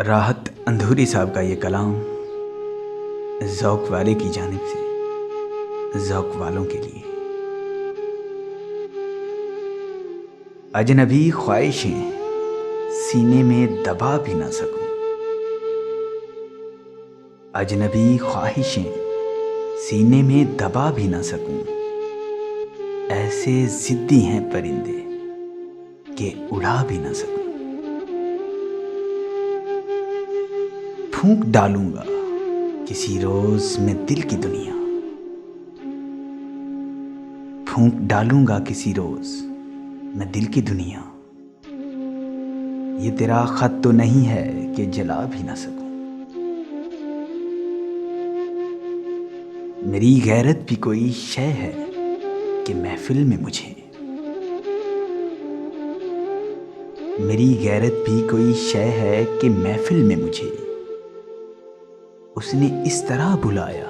راحت اندھوری صاحب کا یہ کلام ذوق والے کی جانب سے ذوق والوں کے لیے۔ اجنبی خواہشیں سینے میں دبا بھی نہ سکوں، اجنبی خواہشیں سینے میں دبا بھی نہ سکوں، ایسے ضدی ہیں پرندے کہ اڑا بھی نہ سکوں۔ پھونک ڈالوں گا کسی روز میں دل کی دنیا، پھونک ڈالوں گا کسی روز میں دل کی دنیا۔ یہ تیرا خط تو نہیں ہے کہ جلا بھی نہ سکوں، میری غیرت بھی کوئی شے ہے کہ محفل میں مجھے، میری غیرت بھی کوئی شے ہے کہ محفل میں مجھے اس نے اس طرح بلایا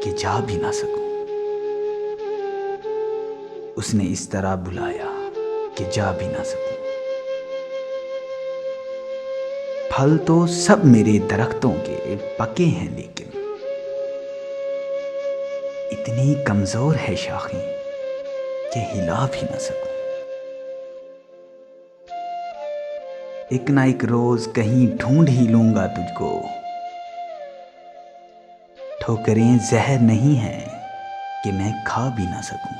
کہ جا بھی نہ سکوں، اس نے اس طرح بلایا کہ جا بھی نہ سکوں۔ پھل تو سب میرے درختوں کے پکے ہیں، لیکن اتنی کمزور ہے شاخیں کہ ہلا بھی نہ سکوں۔ ایک نہ ایک روز کہیں ڈھونڈ ہی لوں گا تجھ کو، ٹھوکریں زہر نہیں ہیں کہ میں کھا بھی نہ سکوں،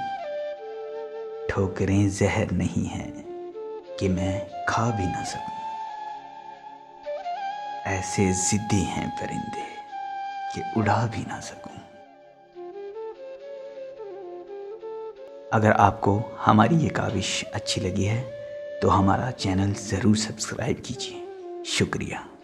ٹھوکریں زہر نہیں ہیں کہ میں کھا بھی نہ سکوں۔ ایسے ضدی ہیں پرندے کہ اڑا بھی نہ سکوں۔ اگر آپ کو ہماری یہ کاوش اچھی لگی ہے تو ہمارا چینل ضرور سبسکرائب کیجیے۔ شکریہ۔